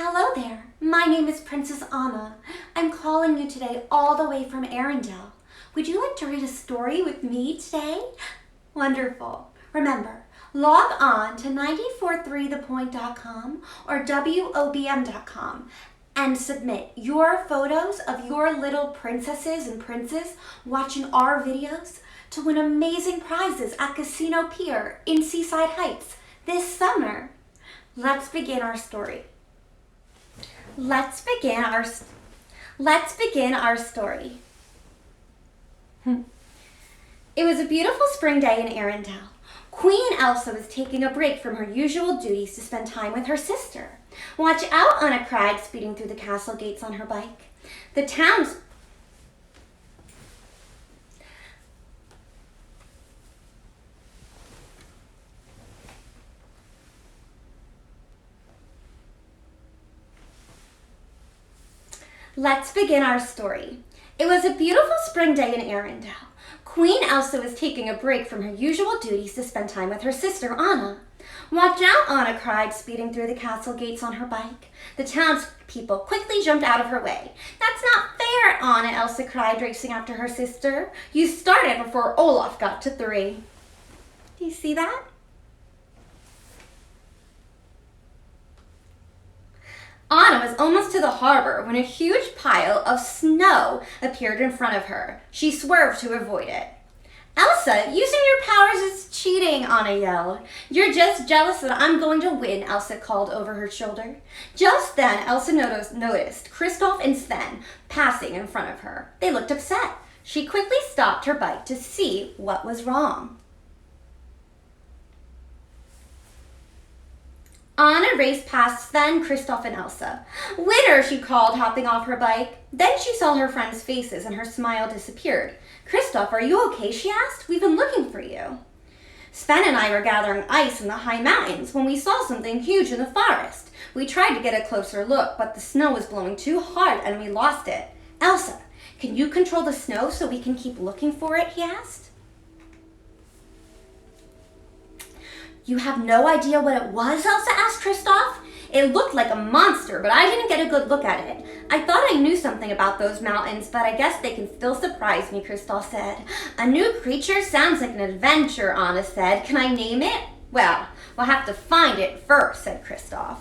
Hello there, my name is Princess Anna. I'm calling you today all the way from Arendelle. Would you like to read a story with me today? Wonderful. Remember, log on to 943thepoint.com or WOBM.com and submit your photos of your little princesses and princes watching our videos to win amazing prizes at Casino Pier in Seaside Heights this summer. Let's begin our story. Let's begin our story. It was a beautiful spring day in Arendelle. Queen Elsa was taking a break from her usual duties to spend time with her sister. Watch out, Anna cried, speeding through the castle gates on her bike. The town's Let's begin our story. It was a beautiful spring day in Arendelle. Queen Elsa was taking a break from her usual duties to spend time with her sister, Anna. Watch out, Anna cried, speeding through the castle gates on her bike. The townspeople quickly jumped out of her way. That's not fair, Anna, Elsa cried, racing after her sister. You started before Olaf got to 3. Do you see that? Anna was almost to the harbor when a huge pile of snow appeared in front of her. She swerved to avoid it. Elsa, using your powers is cheating, Anna yelled. You're just jealous that I'm going to win, Elsa called over her shoulder. Just then, Elsa noticed Kristoff and Sven passing in front of her. They looked upset. She quickly stopped her bike to see what was wrong. Anna raced past Sven, Kristoff, and Elsa. Winner, she called, hopping off her bike. Then she saw her friends' faces and her smile disappeared. Kristoff, are you okay, she asked. We've been looking for you. Sven and I were gathering ice in the high mountains when we saw something huge in the forest. We tried to get a closer look, but the snow was blowing too hard and we lost it. Elsa, can you control the snow so we can keep looking for it, he asked. You have no idea what it was, Elsa asked Kristoff. It looked like a monster, but I didn't get a good look at it. I thought I knew something about those mountains, but I guess they can still surprise me, Kristoff said. A new creature sounds like an adventure, Anna said. Can I name it? Well, we'll have to find it first, said Kristoff.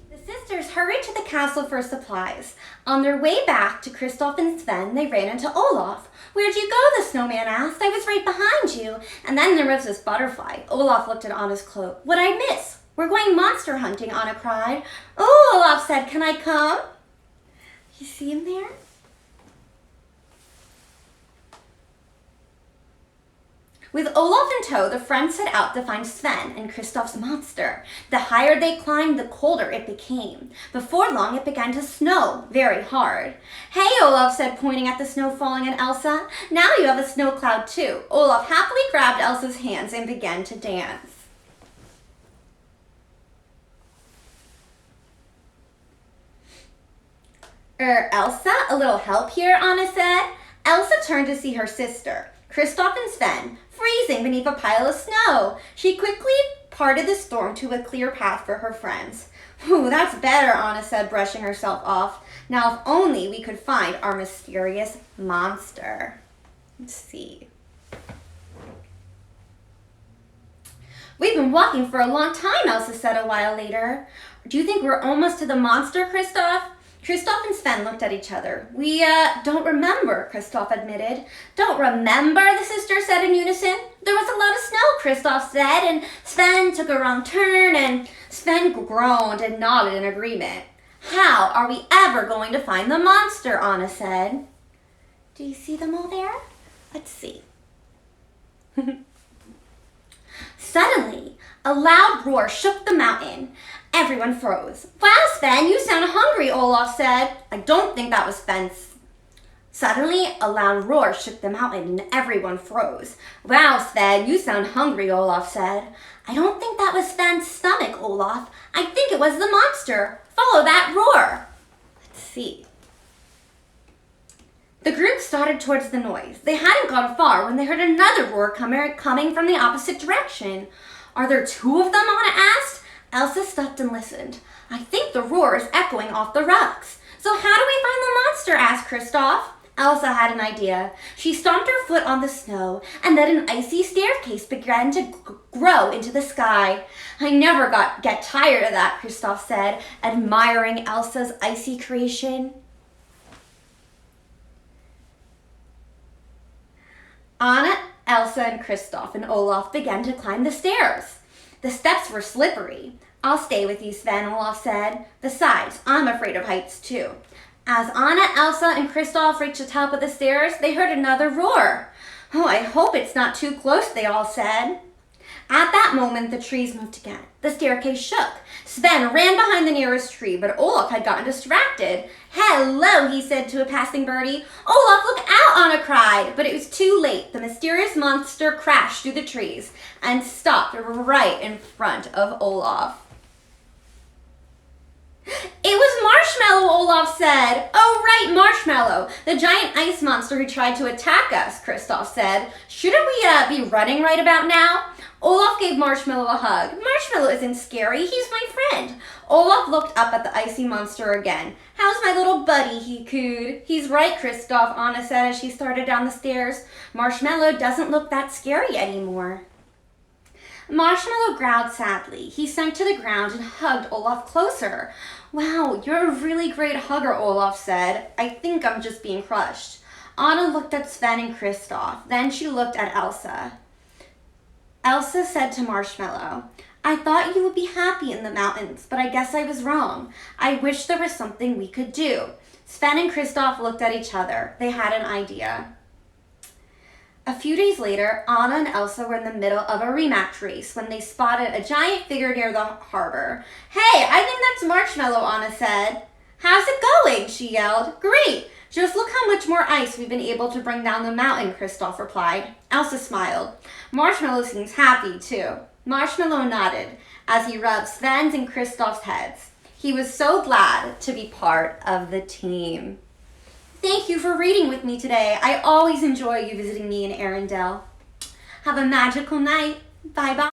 The sisters hurried to the castle for supplies. On their way back to Kristoff and Sven, they ran into Olaf. Where'd you go? The snowman asked. I was right behind you. And then there was this butterfly. Olaf looked at Anna's cloak. What'd I miss? We're going monster hunting, Anna cried. Oh, Olaf said, can I come? You see him there? With Olaf in tow, the friends set out to find Sven and Kristoff's monster. The higher they climbed, the colder it became. Before long, it began to snow very hard. Hey, Olaf said, pointing at the snow falling at Elsa. Now you have a snow cloud too. Olaf happily grabbed Elsa's hands and began to dance. Elsa, a little help here, Anna said. Elsa turned to see her sister, Kristoff and Sven, freezing beneath a pile of snow. She quickly parted the storm to a clear path for her friends. Ooh, that's better, Anna said, brushing herself off. Now if only we could find our mysterious monster. Let's see. We've been walking for a long time, Elsa said a while later. Do you think we're almost to the monster, Kristoff? Kristoff and Sven looked at each other. We don't remember, Kristoff admitted. Don't remember, the sisters said in unison. There was a lot of snow, Kristoff said, and Sven took a wrong turn, and Sven groaned and nodded in agreement. How are we ever going to find the monster, Anna said. Do you see them all there? Let's see. Suddenly, a loud roar shook the mountain. Everyone froze. Wow, Sven, you sound hungry, Olaf said. I don't think that was Sven's. Suddenly, a loud roar shook the mountain and everyone froze. Wow, Sven, you sound hungry, Olaf said. I don't think that was Sven's stomach, Olaf. I think it was the monster. Follow that roar. Let's see. The group started towards the noise. They hadn't gone far when they heard another roar coming from the opposite direction. Are there 2 of them? Anna asked. Elsa stopped and listened. I think the roar is echoing off the rocks. So how do we find the monster? Asked Kristoff. Elsa had an idea. She stomped her foot on the snow, and then an icy staircase began to grow into the sky. I never get tired of that, Kristoff said, admiring Elsa's icy creation. Anna, Elsa, and Kristoff and Olaf began to climb the stairs. The steps were slippery. I'll stay with you, Sven, Olaf said. Besides, I'm afraid of heights too. As Anna, Elsa, and Kristoff reached the top of the stairs, they heard another roar. Oh, I hope it's not too close, they all said. At that moment, the trees moved again. The staircase shook. Sven ran behind the nearest tree, but Olaf had gotten distracted. Hello, he said to a passing birdie. Olaf, look out, Anna cried. But it was too late. The mysterious monster crashed through the trees and stopped right in front of Olaf. It was Marshmallow, Olaf said. Oh, right, Marshmallow, the giant ice monster who tried to attack us, Kristoff said. Shouldn't we be running right about now? Olaf gave Marshmallow a hug. Marshmallow isn't scary, he's my friend. Olaf looked up at the icy monster again. How's my little buddy, he cooed. He's right, Kristoff, Anna said as she started down the stairs. Marshmallow doesn't look that scary anymore. Marshmallow growled sadly. He sank to the ground and hugged Olaf closer. Wow, you're a really great hugger, Olaf said. I think I'm just being crushed. Anna looked at Sven and Kristoff. Then she looked at Elsa. Elsa said to Marshmallow, I thought you would be happy in the mountains, but I guess I was wrong. I wish there was something we could do. Sven and Kristoff looked at each other. They had an idea. A few days later, Anna and Elsa were in the middle of a rematch race when they spotted a giant figure near the harbor. Hey, I think that's Marshmallow, Anna said. How's it going? She yelled. Great. Just look how much more ice we've been able to bring down the mountain, Kristoff replied. Elsa smiled. Marshmallow seems happy, too. Marshmallow nodded as he rubbed Sven's and Kristoff's heads. He was so glad to be part of the team. Thank you for reading with me today. I always enjoy you visiting me in Arendelle. Have a magical night. Bye-bye.